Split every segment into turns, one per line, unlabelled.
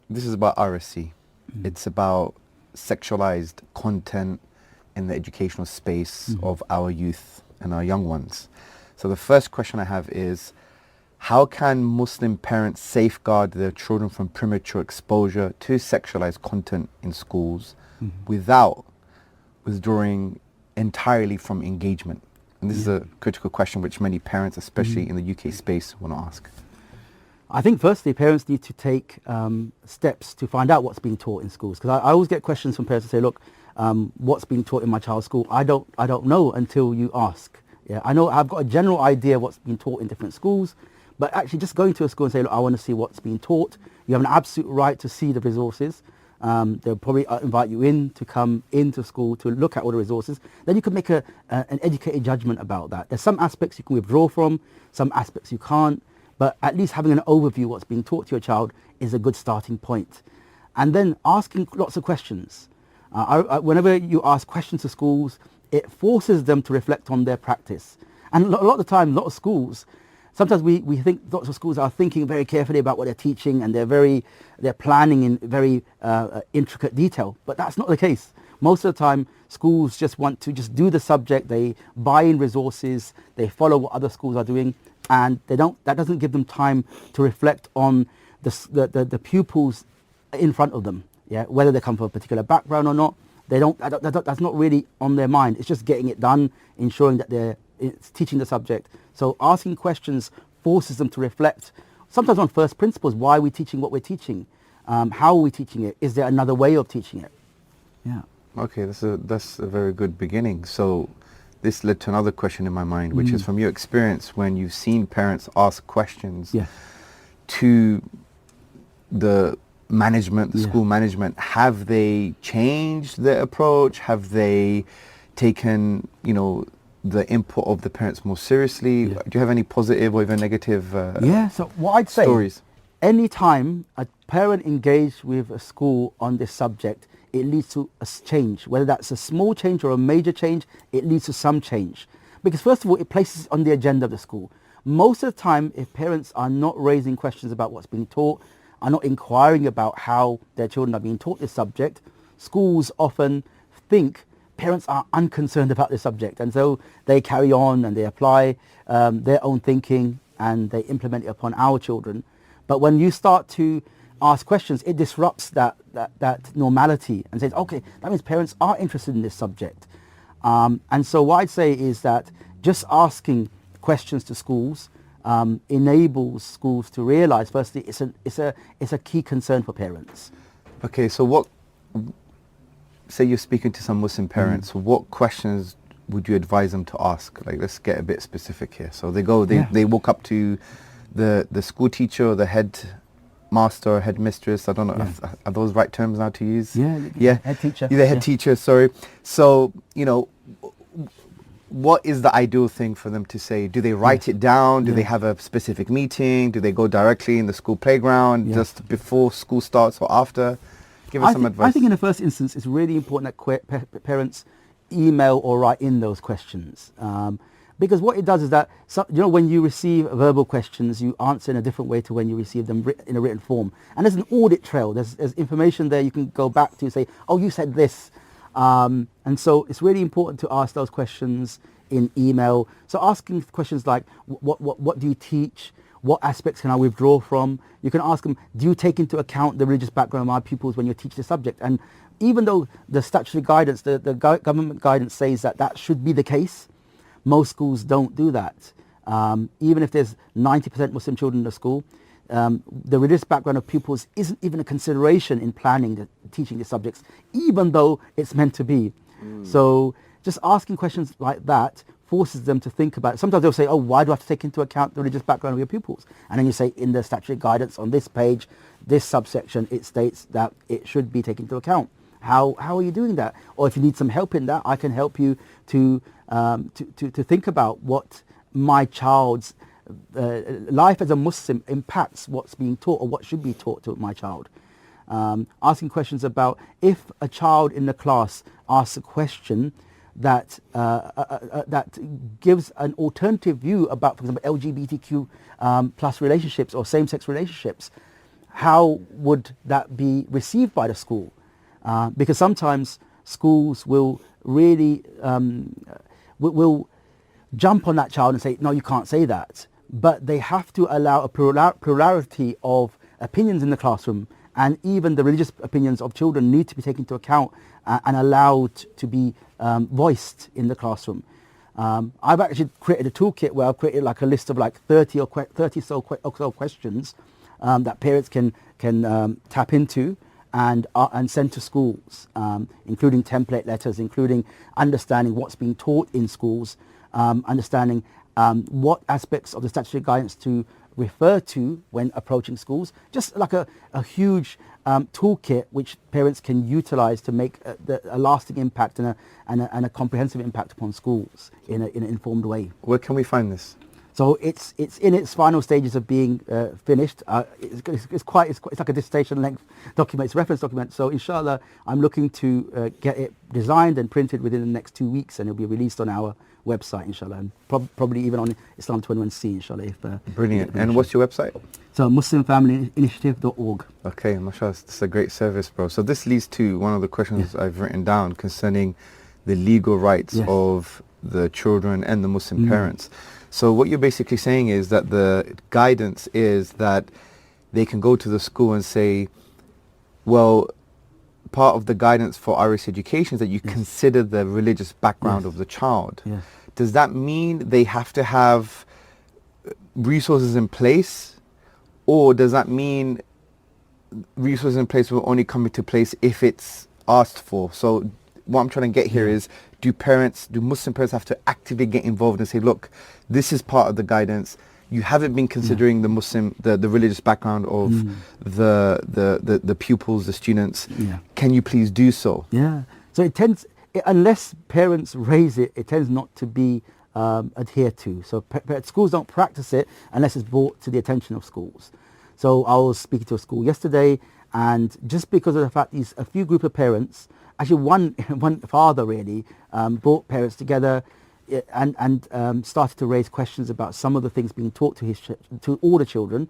this is about RSC. It's about sexualized content in the educational space of our youth and our young ones. So the first question I have is, how can Muslim parents safeguard their children from premature exposure to sexualized content in schools without withdrawing entirely from engagement? And this is a critical question which many parents, especially in the UK space, want to ask.
I think firstly, parents need to take steps to find out what's being taught in schools. Because I always get questions from parents who say, look, what's being taught in my child's school? I don't know until you ask. Yeah, I know I've got a general idea what's being taught in different schools, but actually just going to a school and say, look, I want to see what's being taught. You have an absolute right to see the resources. They'll probably invite you in to come into school to look at all the resources. Then you can make an educated judgment about that. There's some aspects you can withdraw from, some aspects you can't, but at least having an overview of what's being taught to your child is a good starting point. And then asking lots of questions. Whenever you ask questions to schools, it forces them to reflect on their practice. And a lot of the time, a lot of schools, sometimes we think lots of schools are thinking very carefully about what they're teaching, and they're planning in very intricate detail, but that's not the case. Most of the time, schools just want to just do the subject, they buy in resources, they follow what other schools are doing, and that doesn't give them time to reflect on the pupils in front of them, yeah, whether they come from a particular background or not. That's not really on their mind. It's just getting it done, ensuring that it's teaching the subject. So asking questions forces them to reflect, sometimes on first principles. Why are we teaching what we're teaching? How are we teaching it? Is there another way of teaching it? Yeah.
Okay, that's a very good beginning. So this led to another question in my mind, which is, from your experience, when you've seen parents ask questions to the management, the school management, have they changed their approach? Have they taken, the input of the parents more seriously? Do you have any positive or even negative
so what I'd say,
stories?
Any time a parent engaged with a school on this subject, it leads to a change. Whether that's a small change or a major change, it leads to some change. Because first of all, it places it on the agenda of the school. Most of the time, if parents are not raising questions about what's being taught, are not inquiring about how their children are being taught this subject, schools often think parents are unconcerned about this subject, and so they carry on and they apply their own thinking and they implement it upon our children. But when you start to ask questions, it disrupts that normality and says, okay, that means parents are interested in this subject. And so what I'd say is that just asking questions to schools enables schools to realize, firstly, it's a key concern for parents.
Okay, so say you're speaking to some Muslim parents, what questions would you advise them to ask? Like, let's get a bit specific here. So they walk up to the school teacher or the head master, headmistress, I don't know, are those right terms now to use?
Yeah, head teacher.
You're the head teacher, sorry. So, what is the ideal thing for them to say? Do they write it down? Do they have a specific meeting? Do they go directly in the school playground just before school starts or after? Give us some advice.
I think in the first instance, it's really important that parents email or write in those questions. Because what it does is that, when you receive verbal questions, you answer in a different way to when you receive them in a written form. And there's an audit trail. There's information there you can go back to say, oh, you said this. And so it's really important to ask those questions in email. So asking questions like, what do you teach? What aspects can I withdraw from? You can ask them, do you take into account the religious background of my pupils when you teach the subject? And even though the statutory guidance, the government guidance says that should be the case, most schools don't do that. Even if there's 90% Muslim children in the school, the religious background of pupils isn't even a consideration in planning teaching the subjects, even though it's meant to be. So just asking questions like that forces them to think about it. Sometimes they'll say, oh, why do I have to take into account the religious background of your pupils? And then you say, in the statutory guidance on this page, this subsection, it states that it should be taken into account. How are you doing that? Or if you need some help in that, I can help you to think about what my child's life as a Muslim impacts what's being taught or what should be taught to my child. Asking questions about, if a child in the class asks a question that gives an alternative view about, for example, LGBTQ plus relationships or same-sex relationships, how would that be received by the school? Because sometimes schools will really will jump on that child and say, no, you can't say that. But they have to allow a plurality of opinions in the classroom, and even the religious opinions of children need to be taken into account and allowed to be voiced in the classroom. I've actually created a toolkit where I've created like a list of like 30 or so questions that parents can tap into and send to schools, including template letters, including understanding what's being taught in schools, understanding what aspects of the statutory guidance to refer to when approaching schools. Just like a huge toolkit which parents can utilize to make a lasting impact and a comprehensive impact upon schools in an informed way.
Where can we find this?
So it's in its final stages of being finished. It's like a dissertation length document, it's a reference document. So inshallah, I'm looking to get it designed and printed within the next 2 weeks, and it'll be released on our website, inshallah, and probably even on Islam 21C, inshallah.
Brilliant. And what's your website?
So muslimfamilyinitiative.org.
Okay, mashallah, it's a great service, bro. So this leads to one of the questions I've written down concerning the legal rights of the children and the Muslim parents. So what you're basically saying is that the guidance is that they can go to the school and say, well, part of the guidance for Irish education is that you consider the religious background of the child. Does that mean they have to have resources in place, or does that mean resources in place will only come into place if it's asked for? So what I'm trying to get here is, do Muslim parents have to actively get involved and say, look, this is part of the guidance. You haven't been considering the Muslim, the religious background of the pupils, the students. Can you please do so?
So it tends, unless parents raise it, it tends not to be adhered to. So schools don't practice it unless it's brought to the attention of schools. So I was speaking to a school yesterday, and just because of the fact these a few group of parents, actually one father really brought parents together and started to raise questions about some of the things being taught to all the children,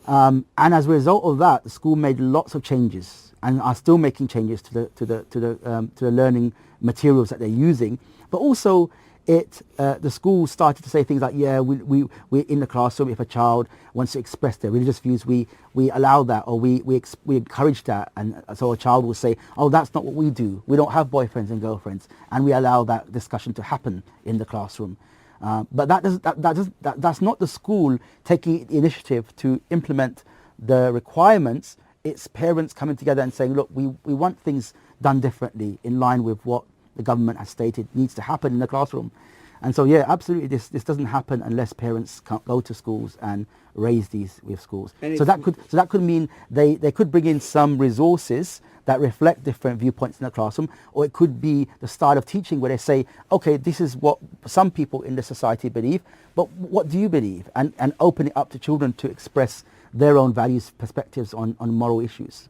and as a result of that, the school made lots of changes and are still making changes to the learning materials that they're using. But also, the school started to say things like, we in the classroom, if a child wants to express their religious views, we allow that, or we encourage that. And so a child will say, oh, that's not what we do. We don't have boyfriends and girlfriends, and we allow that discussion to happen in the classroom. But that's not the school taking the initiative to implement the requirements. It's parents coming together and saying, look, we want things done differently in line with what the government has stated needs to happen in the classroom. And so, absolutely, this doesn't happen unless parents go to schools and raise these with schools. So that could mean they could bring in some resources that reflect different viewpoints in the classroom, or it could be the style of teaching where they say, okay, this is what some people in the society believe, but what do you believe? And open it up to children to express their own values, perspectives on moral issues.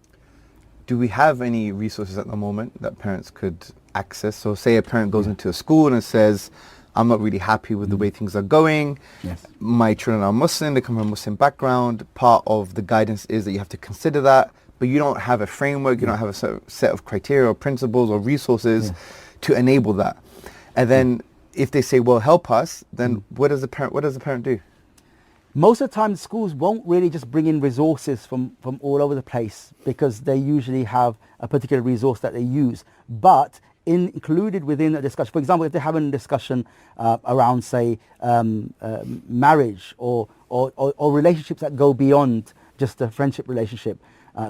Do we have any resources at the moment that parents could access? So say a parent goes into a school and says, I'm not really happy with the way things are going. My children are Muslim, they come from a Muslim background. Part of the guidance is that you have to consider that, but you don't have a framework, you don't have a set of criteria or principles or resources to enable that. And then if they say, well, help us, then what does the parent do?
Most of the time, schools won't really just bring in resources from all over the place, because they usually have a particular resource that they use. But included within a discussion, for example, if they're having a discussion around, say, marriage or relationships that go beyond just a friendship relationship,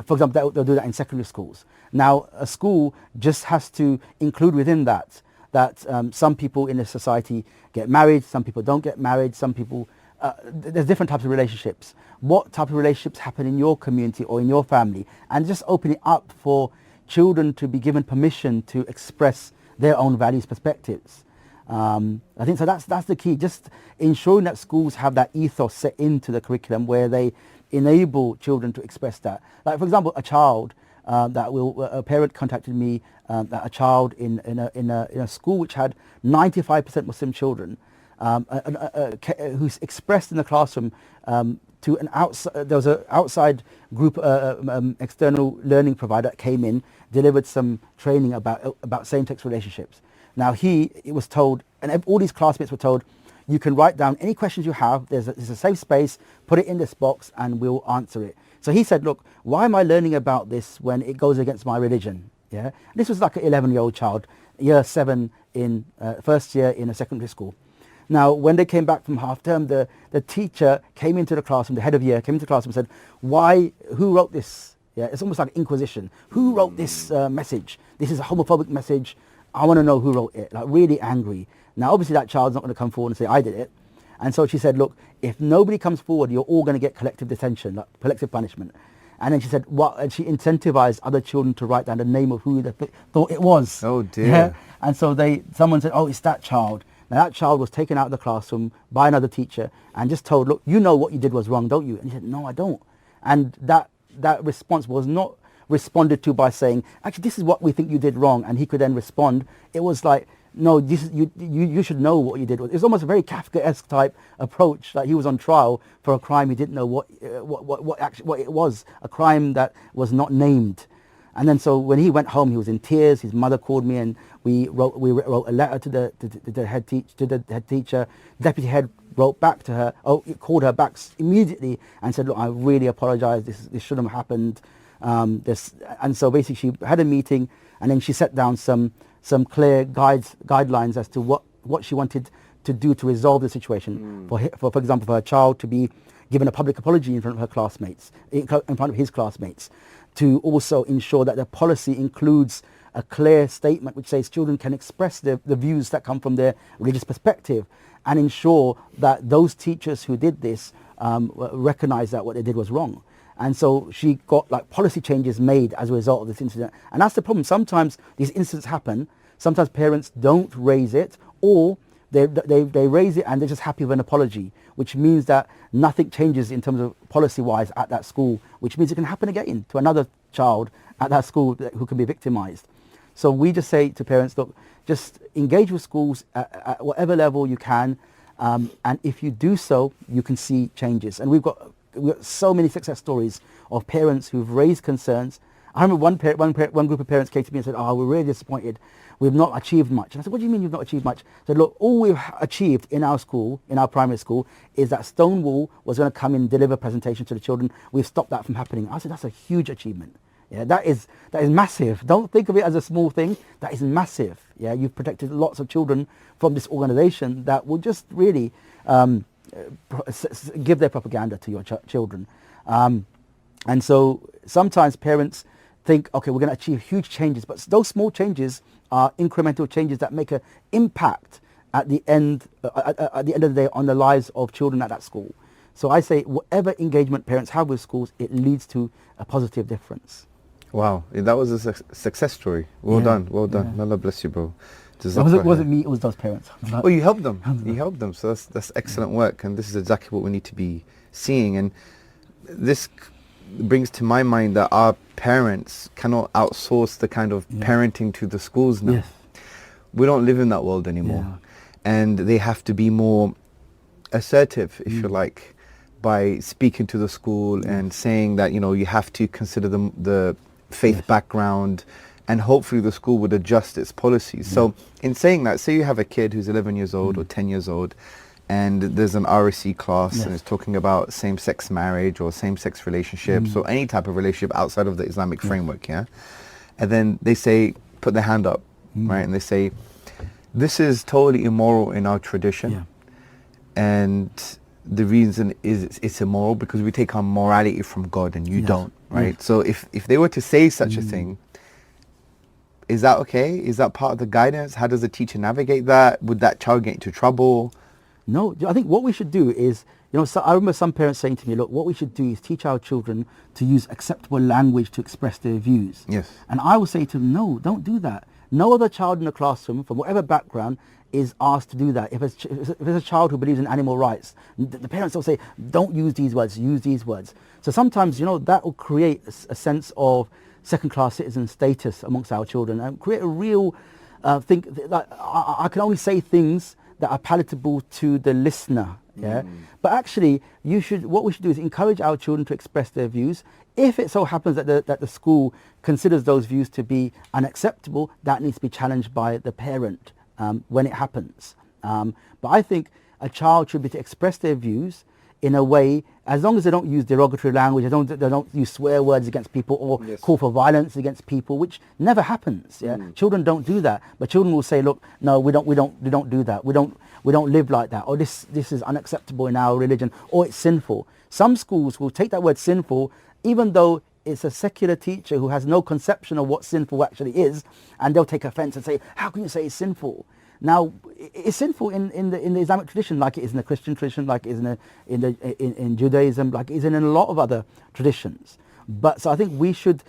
for example, they'll do that in secondary schools. Now, a school just has to include within that some people in the society get married, some people don't get married, some people... there's different types of relationships. What type of relationships happen in your community or in your family? And just open it up for children to be given permission to express their own values, perspectives. I think so. That's the key. Just ensuring that schools have that ethos set into the curriculum where they enable children to express that. Like, for example, a child a parent contacted me that a child in a school which had 95% Muslim children, who's expressed in the classroom to an outside, there was an outside group, external learning provider that came in, delivered some training about same-sex relationships. Now it was told, and all these classmates were told, you can write down any questions you have, there's a safe space, put it in this box and we'll answer it. So he said, look, why am I learning about this when it goes against my religion? Yeah, this was like an 11-year-old child, year 7 in first year in a secondary school. Now, when they came back from half term, the teacher came into the classroom, the head of year came into the classroom and said, who wrote this? Yeah, it's almost like Inquisition. Who wrote this message? This is a homophobic message. I want to know who wrote it. Like, really angry. Now, obviously that child's not going to come forward and say, I did it. And so she said, look, if nobody comes forward, you're all going to get collective detention, like collective punishment. And then she said, and she incentivized other children to write down the name of who they thought it was.
Oh dear.
Yeah? And so someone said, oh, it's that child. Now that child was taken out of the classroom by another teacher and just told, look, you know what you did was wrong, don't you? And he said, no, I don't. And that response was not responded to by saying, actually, this is what we think you did wrong. And he could then respond. It was like, no, you should know what you did. It was almost a very Kafkaesque type approach. Like he was on trial for a crime he didn't know what it was, a crime that was not named. And then so when he went home, he was in tears. His mother called me, and we wrote a letter to the head teacher. Deputy head wrote back to her, called her back immediately and said, look, I really apologize. This shouldn't have happened. And so basically she had a meeting, and then she set down some clear guidelines as to what she wanted to do to resolve the situation. For example, for her child to be given a public apology in front of her classmates, in front of his classmates, to also ensure that the policy includes a clear statement which says children can express the views that come from their religious perspective, and ensure that those teachers who did this recognize that what they did was wrong. And so she got like policy changes made as a result of this incident. And that's the problem. Sometimes these incidents happen. Sometimes parents don't raise it, or they raise it and they're just happy with an apology, which means that nothing changes in terms of policy-wise at that school, which means it can happen again to another child at that school who can be victimized. So we just say to parents, look, just engage with schools at whatever level you can. And if you do so, you can see changes. And we've got so many success stories of parents who've raised concerns. I remember one group of parents came to me and said, oh, we're really disappointed. We've not achieved much. And I said, what do you mean you've not achieved much? I said, look, all we've achieved in our school, in our primary school, is that Stonewall was going to come in and deliver a presentation to the children. We've stopped that from happening. I said, that's a huge achievement. Yeah, that is massive. Don't think of it as a small thing. That is massive. Yeah, you've protected lots of children from this organization that will just really give their propaganda to your children. And so sometimes parents think, okay, we're going to achieve huge changes, but those small changes are incremental changes that make an impact at the end of the day on the lives of children at that school. So I say whatever engagement parents have with schools, it leads to a positive difference.
Wow, that was a success story. Well done. Yeah. Allah bless you, bro.
It wasn't me, it was those parents.
Oh, you helped them. You helped them. So that's excellent work. And this is exactly what we need to be seeing. And this brings to my mind that our parents cannot outsource the kind of parenting to the schools now. Yes. We don't live in that world anymore. Yeah. And they have to be more assertive, if you like, by speaking to the school and saying that, you have to consider the faith background, and hopefully the school would adjust its policies. So in saying that, say you have a kid who's 11 years old or 10 years old, and there's an RSC class and it's talking about same-sex marriage or same-sex relationships or any type of relationship outside of the Islamic framework, and then they say, put their hand up, right, and they say, this is totally immoral in our tradition, and the reason is it's immoral because we take our morality from God and you don't, right? So if they were to say such a thing, is that okay? Is that part of the guidance? How does the teacher navigate that? Would that child get into trouble?
No, I think what we should do is, so I remember some parents saying to me, look, what we should do is teach our children to use acceptable language to express their views. Yes. And I would say to them, no, don't do that. No other child in the classroom, from whatever background, is asked to do that. If it's a child who believes in animal rights, the parents will say, don't use these words, use these words. So sometimes, that will create a sense of second-class citizen status amongst our children and create a real thing that I can only say things that are palatable to the listener. Yeah, but actually, what we should do is encourage our children to express their views. If it so happens that the school considers those views to be unacceptable, that needs to be challenged by the parent when it happens. But I think a child should be to express their views in a way, as long as they don't use derogatory language, they don't use swear words against people or call for violence against people, which never happens. Yeah, children don't do that, but children will say, "Look, no, we don't do that. We don't live like that, or this is unacceptable in our religion, or it's sinful." Some schools will take that word sinful, even though it's a secular teacher who has no conception of what sinful actually is, and they'll take offense and say, "How can you say it's sinful?" Now, it's sinful in the Islamic tradition, like it is in the Christian tradition, like it is in Judaism, like it is in a lot of other traditions. But so I think we should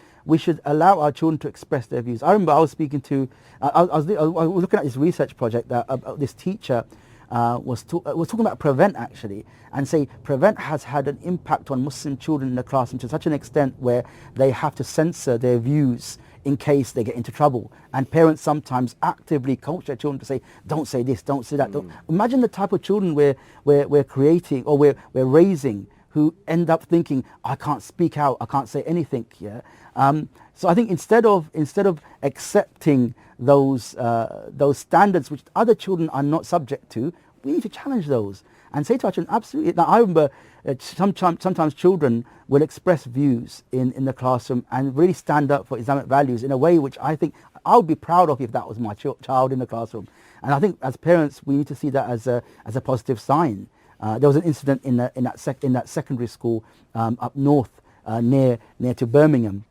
allow our children to express their views. I remember I was speaking to, I was looking at this research project that this teacher was talking about Prevent actually, and say Prevent has had an impact on Muslim children in the classroom to such an extent where they have to censor their views in case they get into trouble. And parents sometimes actively coach their children to say, don't say this, don't say that. Imagine the type of children we're creating or we're raising who end up thinking, I can't speak out, I can't say anything. Yeah. So I think instead of accepting those standards which other children are not subject to, we need to challenge those and say to our children, absolutely. Now I remember sometimes children will express views in the classroom and really stand up for Islamic values in a way which I think I would be proud of if that was my child in the classroom. And I think as parents we need to see that as a positive sign. There was an incident in that secondary school up north near to Birmingham,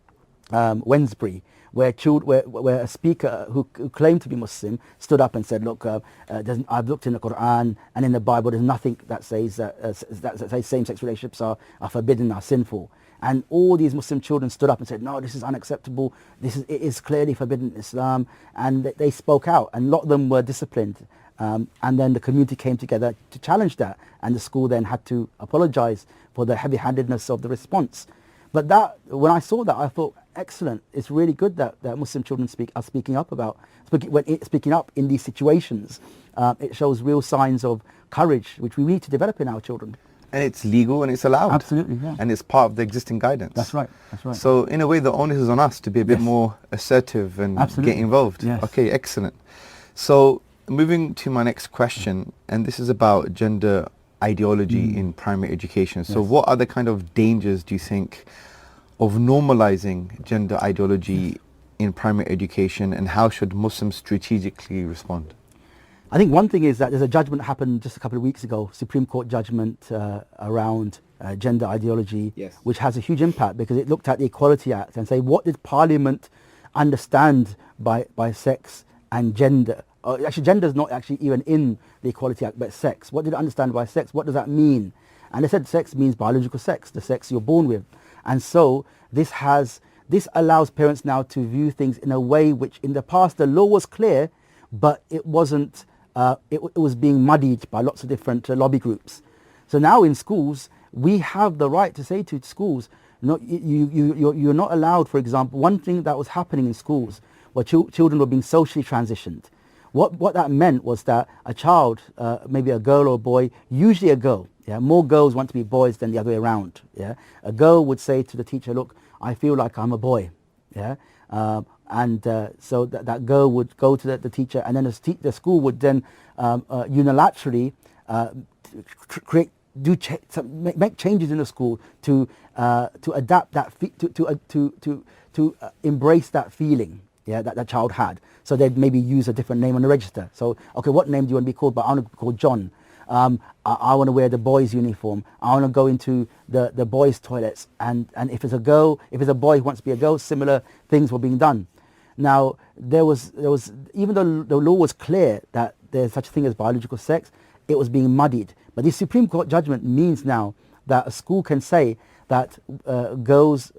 Wednesbury, where a speaker who claimed to be Muslim stood up and said, "Look, I've looked in the Quran and in the Bible. There's nothing that says that same-sex relationships are forbidden, are sinful." And all these Muslim children stood up and said, "No, this is unacceptable. It is clearly forbidden in Islam." And they spoke out, and a lot of them were disciplined. And then the community came together to challenge that, and the school then had to apologize for the heavy-handedness of the response. But when I saw that, I thought, excellent. It's really good that Muslim children are speaking up in these situations. It shows real signs of courage, which we need to develop in our children.
And it's legal and it's allowed.
Absolutely, yeah.
And it's part of the existing guidance.
That's right.
So in a way, the onus is on us to be a bit more assertive and get involved.
Yes.
Okay, excellent. So moving to my next question, and this is about gender ideology in primary education. So what are the kind of dangers, do you think, of normalizing gender ideology in primary education, and how should Muslims strategically respond?
I think one thing is that there's a judgment happened just a couple of weeks ago, Supreme Court judgment around gender ideology, which has a huge impact because it looked at the Equality Act and say, what did Parliament understand by sex and gender? Actually, gender is not actually even in the Equality Act, but sex. What did it understand by sex? What does that mean? And they said sex means biological sex, the sex you're born with. And so this allows parents now to view things in a way which in the past the law was clear, but it wasn't. It was being muddied by lots of different lobby groups. So now in schools, we have the right to say to schools, you're not allowed, for example, one thing that was happening in schools where children were being socially transitioned. What that meant was that a child, maybe a girl or a boy, usually a girl, more girls want to be boys than the other way around. A girl would say to the teacher, "Look, I feel like I'm a boy." So that girl would go to the teacher, and then the school would then unilaterally make changes in the school to adapt that to embrace that feeling. That the child had. So they'd maybe use a different name on the register. So, okay, what name do you want to be called? But I want to be called John. I want to wear the boys' uniform. I want to go into the boys' toilets. And if it's a boy who wants to be a girl, similar things were being done. Now, there was even though the law was clear that there's such a thing as biological sex, it was being muddied. But the Supreme Court judgment means now that a school can say that girls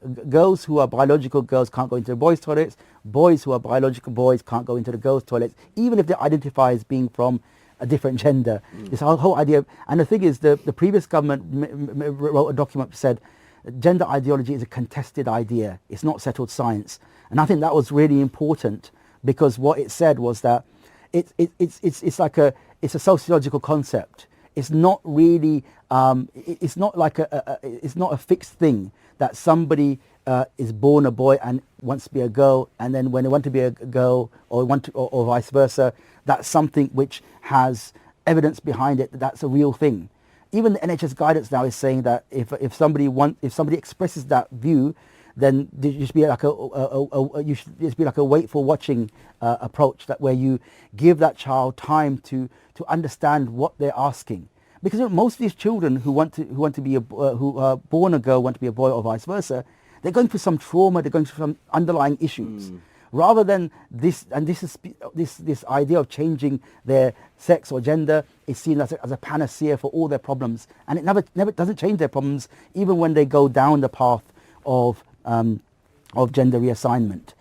who are biological girls can't go into the boys' toilets, boys who are biological boys can't go into the girls' toilets, even if they identify as being from a different gender. This whole idea, and the thing is, the previous government wrote a document that said gender ideology is a contested idea, it's not settled science. And I think that was really important, because what it said was that it's a sociological concept. it's not really, it's not like it's not a fixed thing that somebody is born a boy and wants to be a girl, and then when they want to be a girl or or vice versa, that's something which has evidence behind it that that's a real thing. Even the NHS guidance now is saying that if somebody expresses that view, then there should be like you should just be like a wait for watching approach, that where you give that child time to understand what they're asking, because most of these children who want to be who are born a girl want to be a boy or vice versa, they're going through some trauma, they're going through some underlying issues. Rather than this idea of changing their sex or gender is seen as a panacea for all their problems, and it never doesn't change their problems, even when they go down the path of gender reassignment.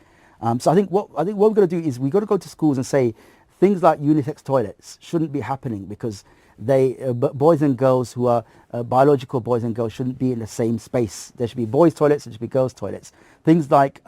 So I think what we're going to do is we've got to go to schools and say things like unisex toilets shouldn't be happening, because boys and girls who are biological boys and girls shouldn't be in the same space. There should be boys' toilets, there should be girls' toilets. Things like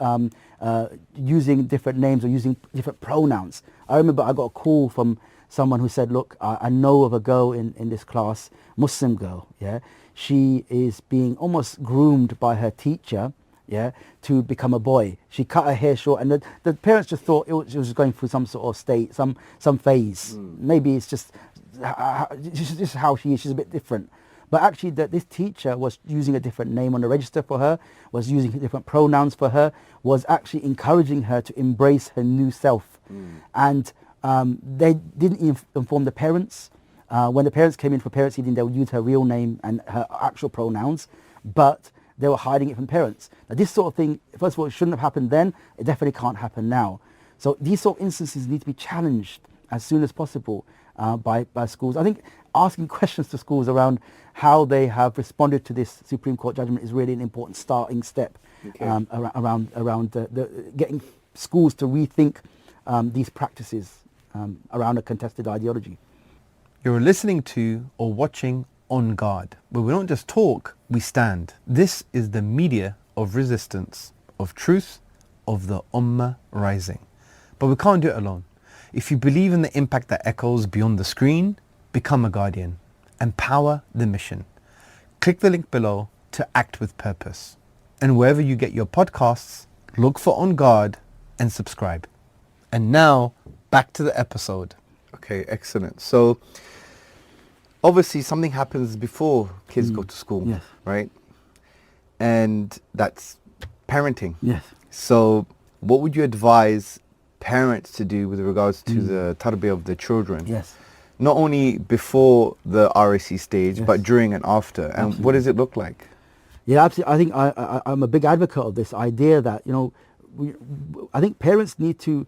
using different names or using different pronouns. I remember I got a call from someone who said, look, I know of a girl in this class, Muslim girl, yeah. She is being almost groomed by her teacher, yeah, to become a boy. She cut her hair short, and the parents just thought she was going through some sort of state, some phase. Maybe it's just how she is. She's a bit different. But actually, this teacher was using a different name on the register for her, was using different pronouns for her, was actually encouraging her to embrace her new self. And they didn't inform the parents. When the parents came in for parents' evening, they would use her real name and her actual pronouns, but they were hiding it from parents. Now, this sort of thing, first of all, it shouldn't have happened then. It definitely can't happen now. So these sort of instances need to be challenged as soon as possible by schools. I think asking questions to schools around how they have responded to this Supreme Court judgment is really an important starting step. Okay. around getting schools to rethink these practices around a contested ideology.
You're listening to or watching On Guard, where we don't just talk, we stand. This is the media of resistance, of truth, of the Ummah rising. But we can't do it alone. If you believe in the impact that echoes beyond the screen, become a guardian. Empower the mission. Click the link below to act with purpose. And wherever you get your podcasts, look for On Guard and subscribe. And now, back to the episode. Okay, excellent. So, obviously something happens before kids go to school,
yes,
right? And that's parenting.
Yes.
So what would you advise parents to do with regards to the tarbiyah of the children?
Yes.
Not only before the RAC stage, yes, but during and after. And absolutely, what does it look like?
Yeah, absolutely. I think I'm a big advocate of this idea that, I think parents need to,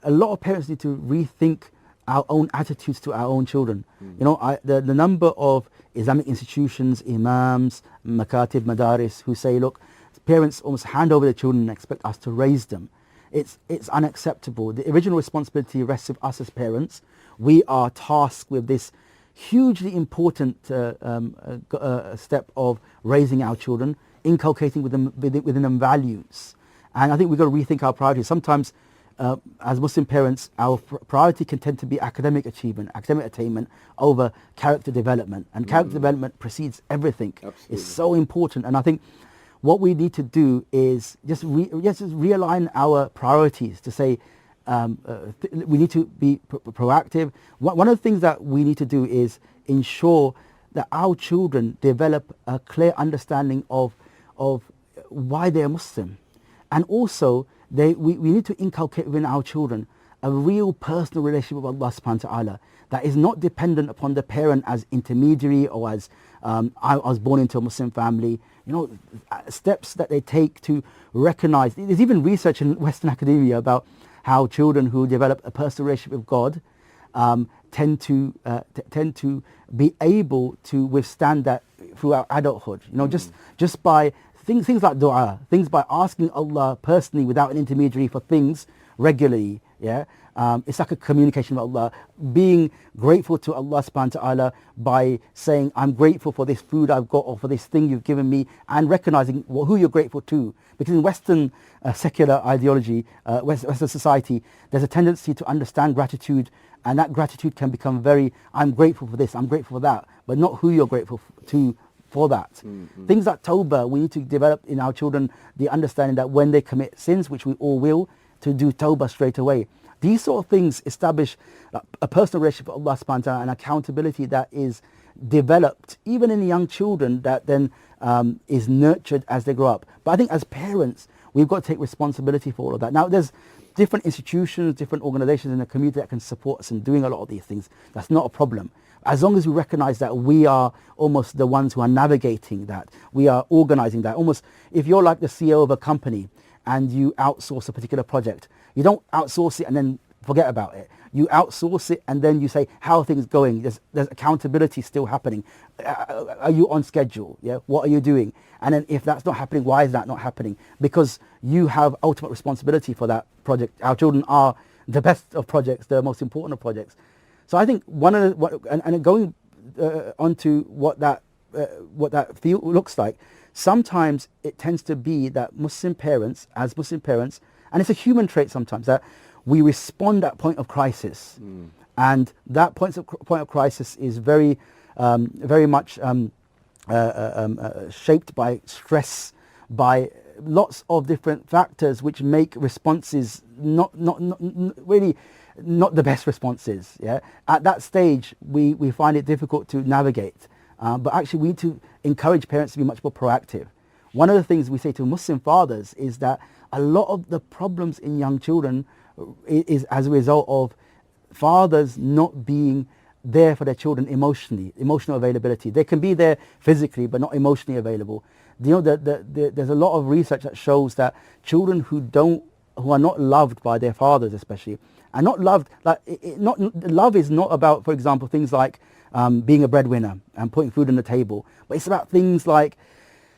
a lot of parents need to rethink our own attitudes to our own children. The number of Islamic institutions, imams, makatib, madaris, who say, look, parents almost hand over their children and expect us to raise them. It's unacceptable. The original responsibility rests with us as parents. We are tasked with this hugely important step of raising our children, inculcating within them values. And I think we've got to rethink our priorities. Sometimes, as Muslim parents, our priority can tend to be academic achievement, academic attainment over character development. And character development precedes everything. Absolutely. It's so important. And I think what we need to do is just realign our priorities to say we need to be proactive. One of the things that we need to do is ensure that our children develop a clear understanding of why they're Muslim. And also, we need to inculcate within our children a real personal relationship with Allah subhanahu wa ta'ala that is not dependent upon the parent as intermediary or as I was born into a Muslim family. Steps that they take to recognize. There's even research in Western academia about how children who develop a personal relationship with God tend to be able to withstand that throughout adulthood. Just by things like dua, things by asking Allah personally without an intermediary for things regularly. Yeah, it's like a communication with Allah. Being grateful to Allah subhanahu wa ta'ala by saying, I'm grateful for this food I've got or for this thing you've given me, and recognizing who you're grateful to. Because in Western secular ideology, Western society, there's a tendency to understand gratitude And that gratitude can become very, I'm grateful for this, I'm grateful for that, but not who you're grateful to for that. Things like Tawbah, we need to develop in our children the understanding that when they commit sins, which we all will, to do Tawbah straight away. These sort of things establish a personal relationship with Allah subhanahu wa ta'ala and accountability that is developed even in young children, that then is nurtured as they grow up. But I think as parents, we've got to take responsibility for all of that. Now, there's different institutions, different organizations in the community that can support us in doing a lot of these things. That's not a problem. As long as we recognize that we are almost the ones who are navigating that, we are organizing that. Almost, if you're like the CEO of a company and you outsource a particular project, you don't outsource it and then forget about it. You outsource it and then you say, how are things going? There's accountability still happening. Are you on schedule? Yeah. What are you doing? And then if that's not happening, why is that not happening? Because you have ultimate responsibility for that project. Our children are the best of projects, the most important of projects. So I think one of the, and going on to what that looks like, sometimes it tends to be that Muslim parents, and it's a human trait sometimes, that we respond at point of crisis. And that point of crisis is very much shaped by stress, by lots of different factors which make responses not really not the best responses. Yeah, at that stage we find it difficult to navigate, but actually we need to encourage parents to be much more proactive. One of the things we say to Muslim fathers is that a lot of the problems in young children is as a result of fathers not being there for their children emotionally, emotional availability. They can be there physically but not emotionally available. You know, there's a lot of research that shows that children who are not loved by their fathers, especially, are not loved. Love is not about, for example, things like being a breadwinner and putting food on the table, but it's about things like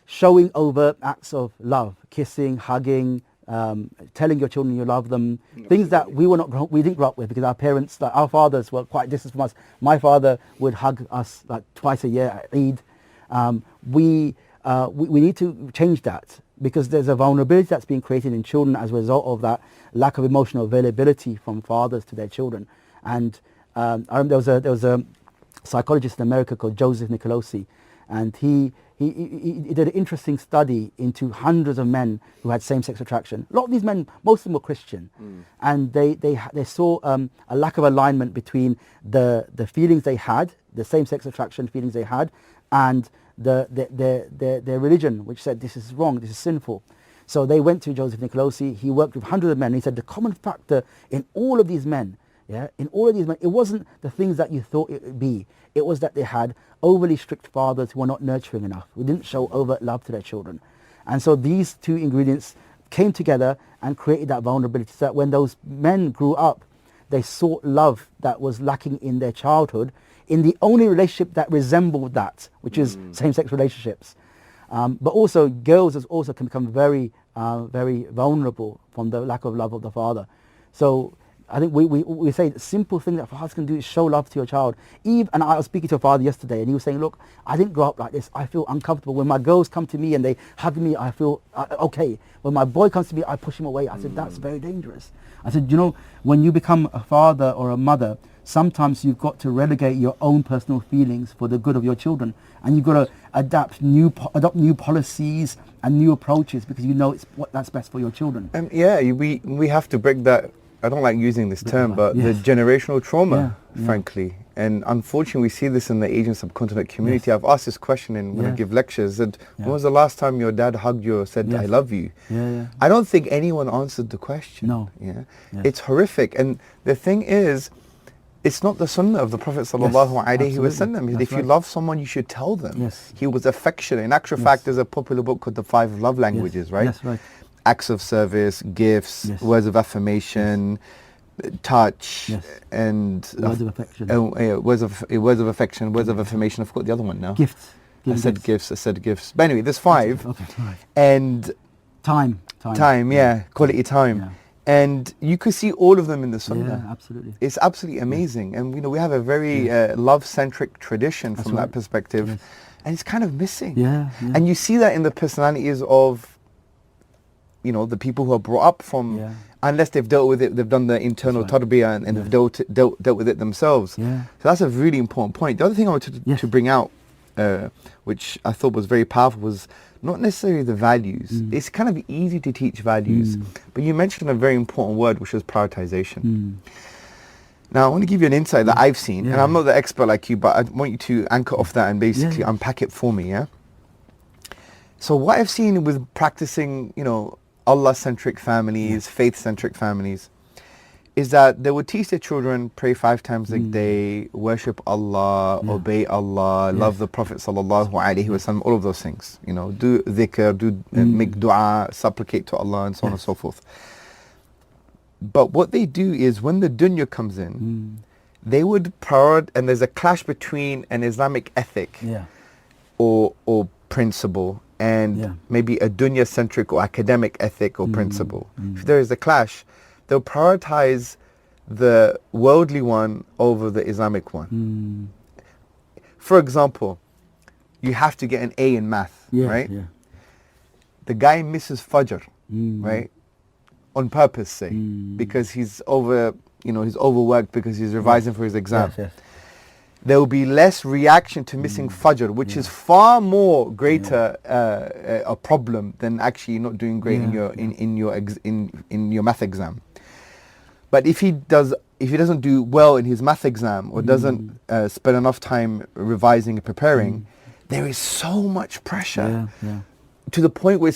showing overt acts of love, kissing, hugging, telling your children you love them, things that we didn't grow up with because our parents, like our fathers, were quite distant from us. My father would hug us like twice a year at Eid. We need to change that because there's a vulnerability that's being created in children as a result of that lack of emotional availability from fathers to their children. And I remember there was a psychologist in America called Joseph Nicolosi, and he did an interesting study into hundreds of men who had same-sex attraction. A lot of these men, most of them were Christian, and they saw a lack of alignment between the feelings they had, the same-sex attraction feelings they had, and their religion, which said this is wrong, this is sinful. So they went to Joseph Nicolosi. He worked with hundreds of men. And he said the common factor in all of these men, it wasn't the things that you thought it would be. It was that they had overly strict fathers who were not nurturing enough, who didn't show overt love to their children. And so these two ingredients came together and created that vulnerability, so that when those men grew up, they sought love that was lacking in their childhood, in the only relationship that resembled that, which is same-sex relationships. But also girls also can become very vulnerable from the lack of love of the father. So I think we say the simple thing that fathers can do is show love to your child. And I was speaking to a father yesterday, and he was saying, look, I didn't grow up like this. I feel uncomfortable. When my girls come to me and they hug me, I feel okay. When my boy comes to me, I push him away. I said, that's very dangerous. I said, when you become a father or a mother, sometimes you've got to relegate your own personal feelings for the good of your children, and you've got to adopt new policies and new approaches because it's that's best for your children.
We have to break that. I don't like using this term, but the generational trauma, frankly. And unfortunately, we see this in the Asian subcontinent community. I've asked this question when I give lectures. When was the last time your dad hugged you or said, I love you? I don't think anyone answered the question.
No.
It's horrific. And the thing is, it's not the sunnah of the Prophet sallallahu alaihi wasallam. If you love someone, you should tell them. He was affectionate. In actual fact, there's a popular book called The 5 Love Languages, right?
Yes, right.
Acts of service, gifts, words of affirmation, touch, and
words of affection.
Words of affection, words of affirmation. I forgot the other one now.
Gifts.
I said gifts. But anyway, there's 5.
Okay, right.
And
time,
quality time.
Yeah.
And you could see all of them in the Sunnah.
Yeah, absolutely.
It's absolutely amazing. And we have a very love-centric tradition from that perspective. And it's kind of missing.
Yeah.
And you see that in the personalities of you know, the people who are brought up from, unless they've dealt with it, they've done the internal tarbiyah and they've dealt with it themselves.
Yeah.
So that's a really important point. The other thing I wanted to bring out, which I thought was very powerful, was not necessarily the values. It's kind of easy to teach values, but you mentioned a very important word, which was prioritization. Now, I want to give you an insight that I've seen, and I'm not the expert like you, but I want you to anchor off that and basically unpack it for me, yeah? So what I've seen with practicing, you know, Allah-centric families, faith-centric families, is that they would teach their children, pray 5 times a day, worship Allah, obey Allah, love the Prophet sallallahu alaihi wasallam, all of those things. You know, do dhikr, make dua, supplicate to Allah, and so on and so forth. But what they do is when the dunya comes in, they would prioritize, and there's a clash between an Islamic ethic or principle and maybe a dunya-centric or academic ethic or principle. If there is a clash, they'll prioritize the worldly one over the Islamic one. For example, you have to get an A in math, right? The guy misses Fajr, right? On purpose, say, because he's overworked because he's revising for his exam. There will be less reaction to missing Fajr, which is far more greater a problem than actually not doing great in your math exam. But if he doesn't do well in his math exam or doesn't spend enough time revising and preparing, there is so much pressure to the point where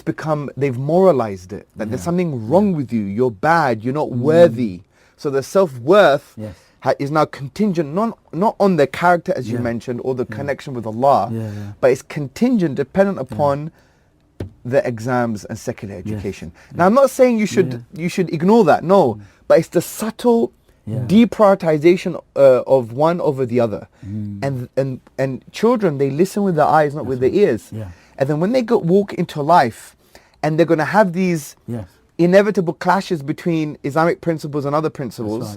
they've moralized it, that there's something wrong with you, you're bad, you're not worthy. So the self-worth is now contingent not on the character, as you mentioned, or the connection with Allah, but it's contingent, dependent upon the exams and secular education. Now, I'm not saying you should ignore that, no, but it's the subtle deprioritization of one over the other. And children, they listen with their eyes, not with their ears. And then when they walk into life, and they're going to have these inevitable clashes between Islamic principles and other principles,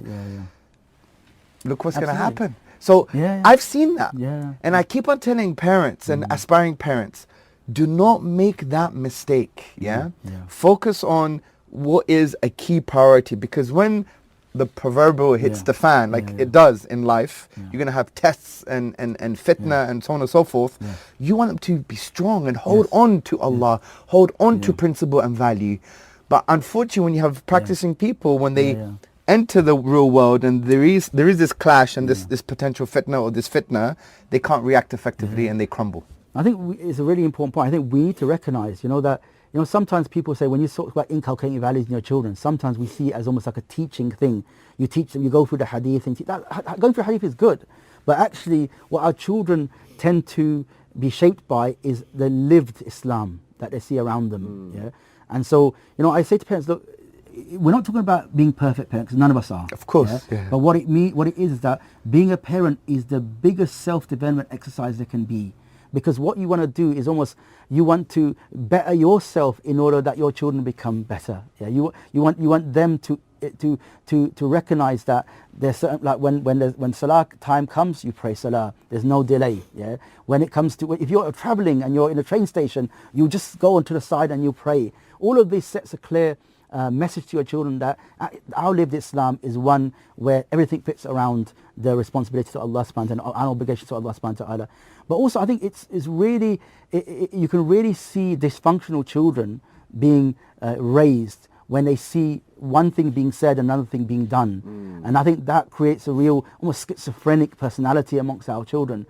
look what's going to happen. So I've seen that. And I keep on telling parents and aspiring parents, do not make that mistake. Focus on what is a key priority, because when the proverbial hits the fan, like it does in life, you're going to have tests and fitna and so on and so forth. You want them to be strong and hold on to Allah, hold on to principle and value. But unfortunately, when you have practicing people, when they enter the real world and there is this clash and this potential fitna or this fitna, they can't react effectively and they crumble.
I think it's a really important point. I think we need to recognize, that sometimes people say, when you talk about inculcating values in your children, sometimes we see it as almost like a teaching thing. You teach them, you go through the hadith, and going through hadith is good. But actually, what our children tend to be shaped by is the lived Islam that they see around them. And so, I say to parents, look, we're not talking about being perfect parents, because none of us are.
Of course.
But what it is that being a parent is the biggest self-development exercise there can be. Because what you want to do is almost, you want to better yourself in order that your children become better. You want them to recognize that there's certain, like when salah time comes, you pray salah. There's no delay. When it comes to, if you're traveling and you're in a train station, you just go onto the side and you pray. All of this sets a clear message to your children that our lived Islam is one where everything fits around the responsibility to Allah subhanahu wa ta'ala, our obligation to Allah subhanahu wa ta'ala. But also I think it's really, you can really see dysfunctional children being raised when they see one thing being said, another thing being done. And I think that creates a real, almost schizophrenic personality amongst our children,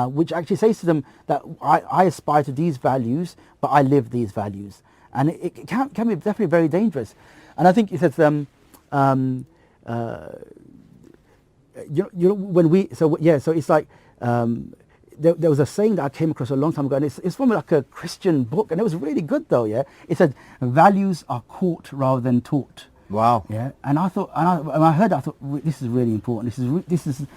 which actually says to them that I aspire to these values, but I live these values. And it can be definitely very dangerous. And I think it says, when we, so it's like, there was a saying that I came across a long time ago, and it's from like a Christian book, and it was really good though. It said values are caught rather than taught.
Wow.
And I thought, when I heard that, I thought, this is really important. This is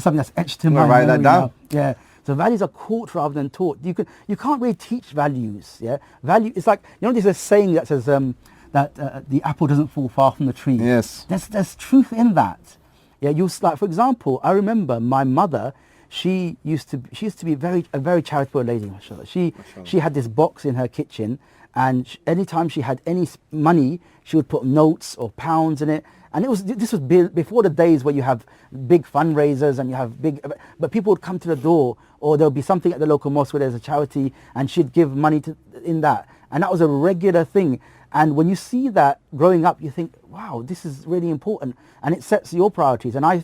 something that's etched in my memory.
Write that down.
Now. So values are caught rather than taught. You can't really teach values. Value. It's like, there's a saying that says that the apple doesn't fall far from the tree.
Yes.
There's truth in that. Like, for example, I remember my mother. She used to be a very charitable lady, mashallah. She had this box in her kitchen, and anytime she had any money, she would put notes or pounds in it. And this was before the days where you have big fundraisers and you have but people would come to the door, or there'll be something at the local mosque where there's a charity, and she'd give money in that. And that was a regular thing. And when you see that growing up, you think, wow, this is really important, and it sets your priorities. And I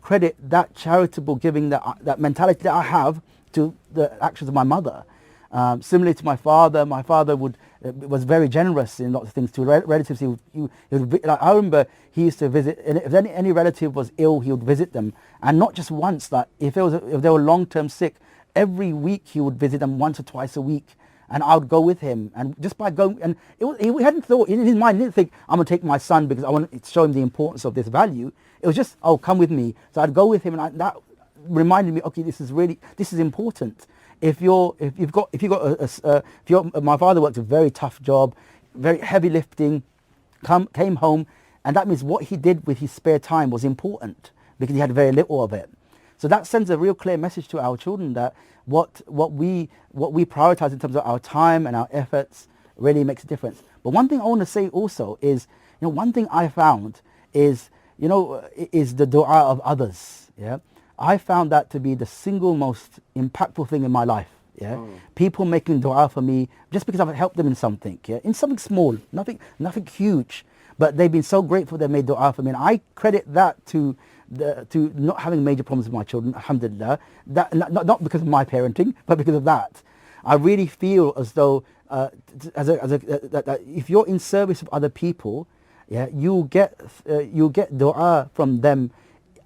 credit that charitable giving, that mentality that I have, to the actions of my mother. Similarly to my father was very generous in lots of things to relatives. He would, like, I remember he used to visit, and if any relative was ill, he would visit them, and not just once. Like if they were long-term sick, every week he would visit them once or twice a week, and I would go with him. And just by going, and he hadn't thought in his mind, he didn't think, I'm going to take my son because I want to show him the importance of this value. It was just, oh, come with me. So I'd go with him, and that reminded me, okay, this is important. My father worked a very tough job, very heavy lifting, came home, and that means what he did with his spare time was important because he had very little of it. So that sends a real clear message to our children that what we prioritize in terms of our time and our efforts really makes a difference. But one thing I want to say also is, one thing I found is the dua of others. Yeah, I found that to be the single most impactful thing in my life. Yeah, people making dua for me just because I've helped them in something. Yeah, in something small, nothing huge, but they've been so grateful they made dua for me, and I credit that to not having major problems with my children. Alhamdulillah, that not because of my parenting, but because of that. I really feel as though that if you're in service of other people, yeah, you'll get dua from them,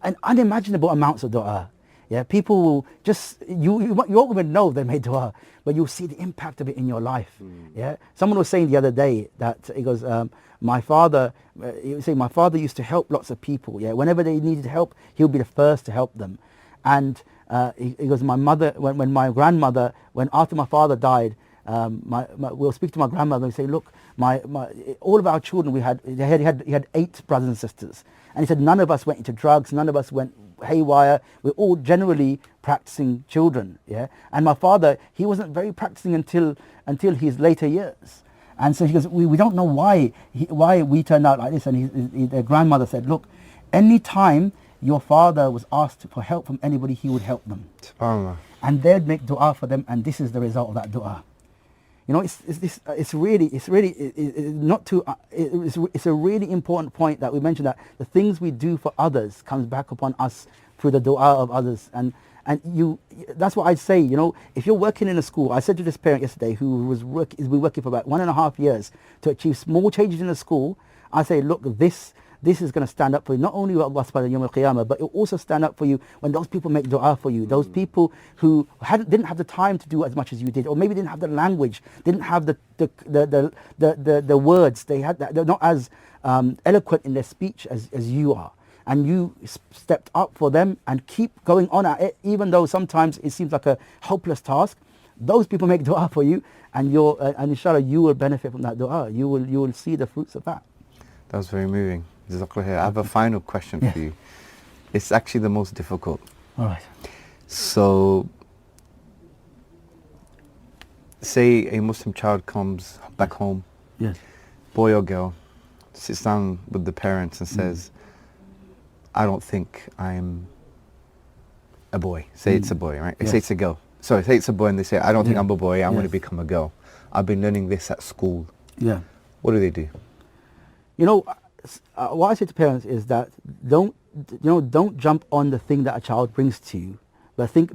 and unimaginable amounts of dua. Yeah, people will just, you won't even know they made dua, but you'll see the impact of it in your life. Yeah, someone was saying the other day that he goes, my father used to help lots of people. Yeah, whenever they needed help, he would be the first to help them. And he goes, my mother, when my grandmother, after my father died, we'll speak to my grandmother and say, look, all of our children, he had 8 brothers and sisters, and he said none of us went into drugs, none of us went haywire. We're all generally practicing children. Yeah, and my father, he wasn't very practicing until his later years. And so he goes, we don't know why we turned out like this. And their grandmother said, look, any time your father was asked for help from anybody, he would help them.
SubhanAllah.
And they'd make dua for them, and this is the result of that dua. It's a really important point that we mentioned, that the things we do for others comes back upon us through the dua of others. And that's what I'd say, if you're working in a school, I said to this parent yesterday who has been working for about 1.5 years to achieve small changes in the school, I say, look, this is going to stand up for you, not only with Allah subhanahu wa ta'ala, but it will also stand up for you when those people make dua for you. Those people who didn't have the time to do as much as you did, or maybe didn't have the language, didn't have the words, they're not as eloquent in their speech as you are. And you stepped up for them and keep going on at it, even though sometimes it seems like a hopeless task. Those people make dua for you, and inshallah you will benefit from that dua. You will see the fruits of that.
That was very moving. I have a final question for you. It's actually the most difficult.
All right.
So, say a Muslim child comes back home,
yes,
boy or girl, sits down with the parents and says, I don't think I'm a boy. Say it's a boy, right?
Yes.
Say it's a girl. Sorry, say it's a boy, and they say, I don't think I'm a boy, I want to
Yes.
become a girl. I've been learning this at school.
Yeah.
What do they do?
What I say to parents is that don't jump on the thing that a child brings to you, but think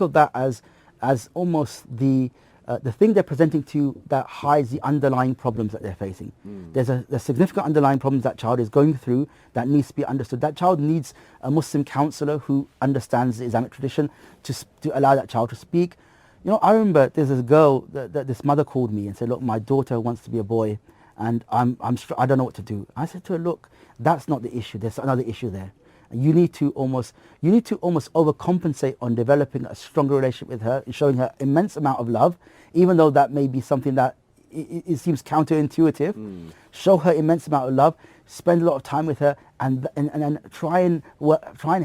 of that as almost the thing they're presenting to you that hides the underlying problems that they're facing. There's a significant underlying problems that child is going through that needs to be understood. That child needs a Muslim counselor who understands the Islamic tradition to allow that child to speak. I remember there's this girl that this mother called me and said, look, my daughter wants to be a boy, and I don't know what to do. I said to her, look, that's not the issue. There's another issue there. You need to almost overcompensate on developing a stronger relationship with her and showing her immense amount of love, even though that may be something that it seems counterintuitive. Show her immense amount of love, spend a lot of time with her, and try and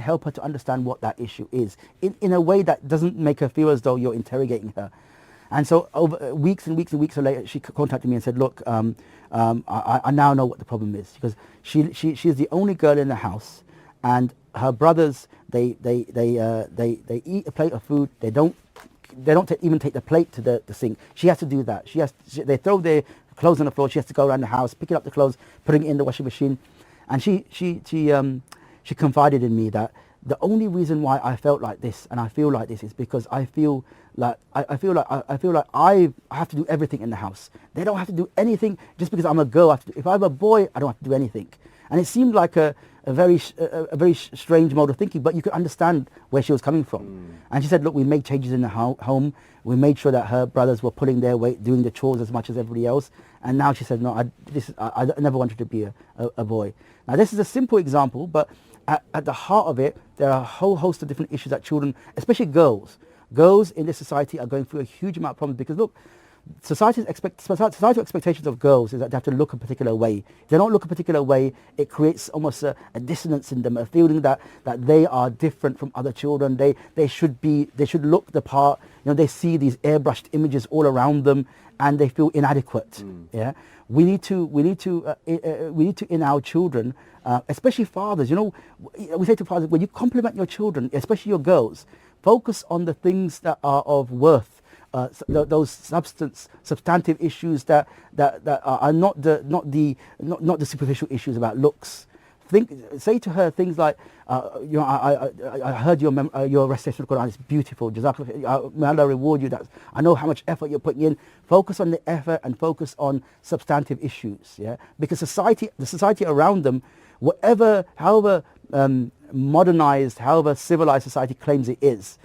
help her to understand what that issue is in a way that doesn't make her feel as though you're interrogating her. And so over weeks and weeks and weeks later, she contacted me and said, look, I now know what the problem is, because she's the only girl in the house, and her brothers, they eat a plate of food. They don't even take the plate to the sink. She has to do that. They throw their clothes on the floor. She has to go around the house, picking up the clothes, putting it in the washing machine. And she confided in me that the only reason why I felt like this and I feel like this is because I feel like I have to do everything in the house. They don't have to do anything. Just because I'm a girl, if I'm a boy, I don't have to do anything. And it seemed like a very strange mode of thinking, but you could understand where she was coming from. And she said, look, we made changes in the home. We made sure that her brothers were pulling their weight, doing the chores as much as everybody else. And now she said, no, I never wanted to be a boy. Now, this is a simple example, but at the heart of it, there are a whole host of different issues that children, especially girls in this society, are going through a huge amount of problems. Because look, societal expectations of girls is that they have to look a particular way. If they don't look a particular way, it creates almost a dissonance in them, a feeling that they are different from other children. They should look the part. They see these airbrushed images all around them, and they feel inadequate. Yeah, we need to in our children, especially fathers. We say to fathers, when you compliment your children, especially your girls, focus on the things that are of worth. Those substantive issues that are not the superficial issues about looks. Say to her things like, I heard your recitation of Quran is beautiful. Jazakallah, may Allah reward you. I know how much effort you're putting in. Focus on the effort and focus on substantive issues. Yeah, because the society around them, however modernized, however civilized society claims it is,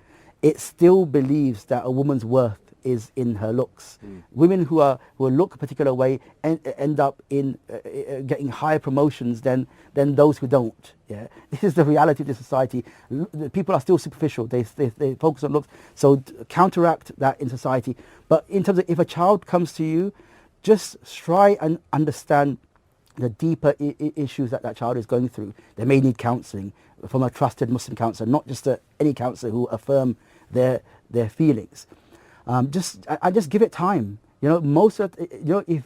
it still believes that a woman's worth is in her looks. Women who look a particular way end up in getting higher promotions than those who don't. Yeah, this is the reality of the society. People are still superficial. They focus on looks. So counteract that in society. But in terms of if a child comes to you, just try and understand the deeper issues that child is going through. They may need counselling from a trusted Muslim counsellor, not just any counsellor who affirm their feelings. Just give it time. If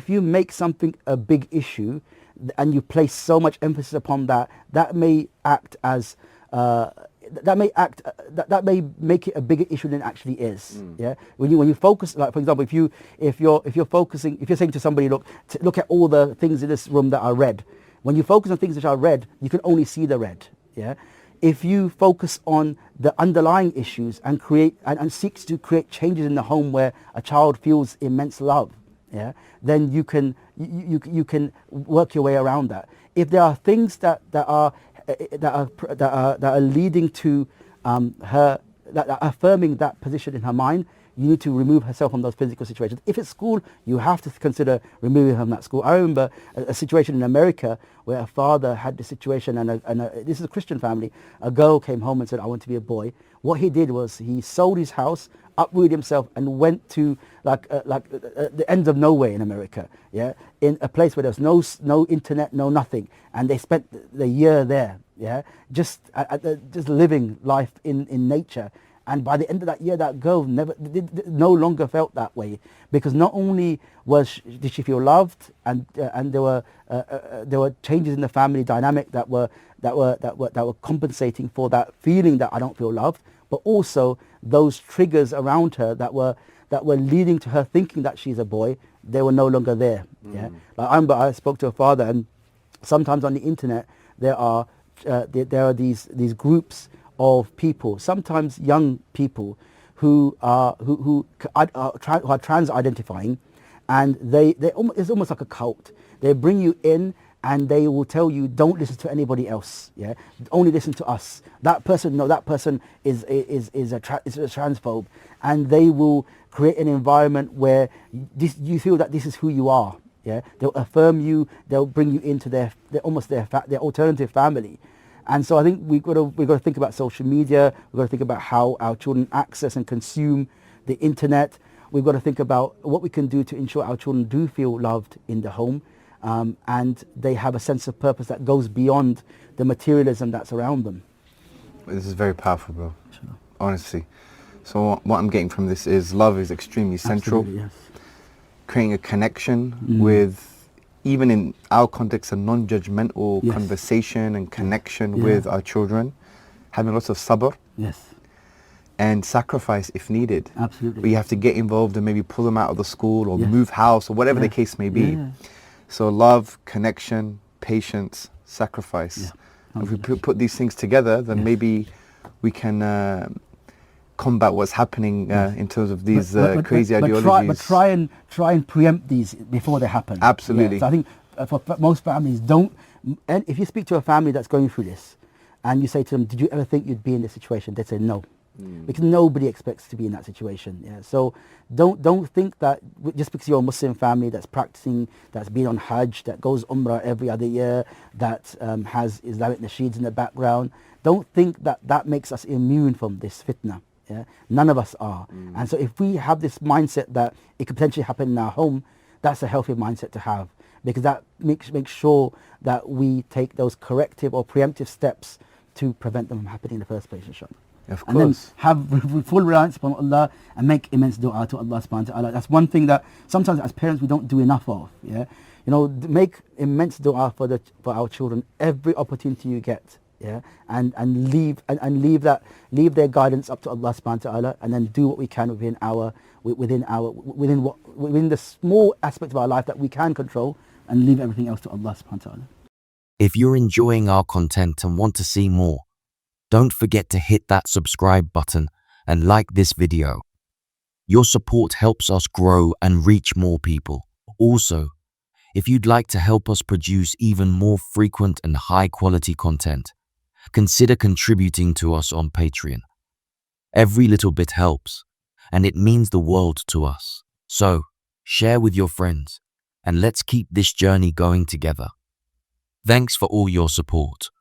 you make something a big issue and you place so much emphasis upon that may act as that may make it a bigger issue than it actually is. Yeah. When you focus, like for example, if you're saying to somebody, look at all the things in this room that are red. When you focus on things which are red, you can only see the red. Yeah. If you focus on the underlying issues and seeks to create changes in the home where a child feels immense love, yeah, then you can work your way around that. If there are things that are leading to her, that are affirming that position in her mind, you need to remove herself from those physical situations. If it's school, you have to consider removing her from that school. I remember a situation in America where a father had this situation, and this is a Christian family. A girl came home and said, I want to be a boy. What he did was he sold his house, uprooted himself, and went to the ends of nowhere in America, yeah, in a place where there was no internet, no nothing, and they spent the year there, yeah, just living life in nature. And by the end of that year, that girl no longer felt that way, because not only did she feel loved, and there were changes in the family dynamic that were compensating for that feeling that I don't feel loved, but also those triggers around her that were leading to her thinking that she's a boy, they were no longer there. Yeah, like I remember I spoke to a father, and sometimes on the internet there are these groups of people, sometimes young people, who are trans-identifying, and it's almost like a cult. They bring you in and they will tell you, don't listen to anybody else. Yeah, only listen to us. That person is a transphobe, and they will create an environment where you feel that this is who you are. Yeah, they'll affirm you. They'll bring you into their alternative family. And so I think we've got to think about social media. We've got to think about how our children access and consume the internet. We've got to think about what we can do to ensure our children do feel loved in the home, and they have a sense of purpose that goes beyond the materialism that's around them.
This is very powerful, bro. Sure. Honestly. So what I'm getting from this is love is extremely central.
Absolutely, yes.
Creating a connection with, even in our context, a non-judgmental
Yes.
conversation and connection
Yeah.
with our children. Having lots of sabr
Yes,
and sacrifice if needed.
absolutely.
But you have to get involved and maybe pull them out of the school or
Yes.
move house or whatever the
Yes.
case may be.
Yeah.
So love, connection, patience, sacrifice.
Yeah.
If we put these things together, then
Yes.
maybe we can combat what's happening in terms of these crazy ideologies.
But try and preempt these before they happen.
Absolutely.
Yeah. So I think for most families, don't. And if you speak to a family that's going through this, and you say to them, "Did you ever think you'd be in this situation?" They say no, because nobody expects to be in that situation. Yeah. So don't think that just because you're a Muslim family that's practicing, that's been on Hajj, that goes Umrah every other year, that has Islamic nasheeds in the background, don't think that that makes us immune from this fitna. Yeah? None of us are. And so if we have this mindset that it could potentially happen in our home, that's a healthy mindset to have, because that makes sure that we take those corrective or preemptive steps to prevent them from happening in the first place, inshallah.
Of
And then
course.
have full reliance upon Allah and make immense dua to Allah subhanahu wa ta'ala. That's one thing that sometimes as parents we don't do enough of. Yeah, make immense dua for our children every opportunity you get. Yeah, and leave their guidance up to Allah subhanahu wa ta'ala, and then do what we can within the small aspect of our life that we can control, and leave everything else to Allah subhanahu wa ta'ala.
If you're enjoying our content and want to see more, don't forget to hit that subscribe button and like this video. Your support helps us grow and reach more people. Also, if you'd like to help us produce even more frequent and high-quality content, consider contributing to us on Patreon. Every little bit helps, and it means the world to us. So, share with your friends, and let's keep this journey going together. Thanks for all your support.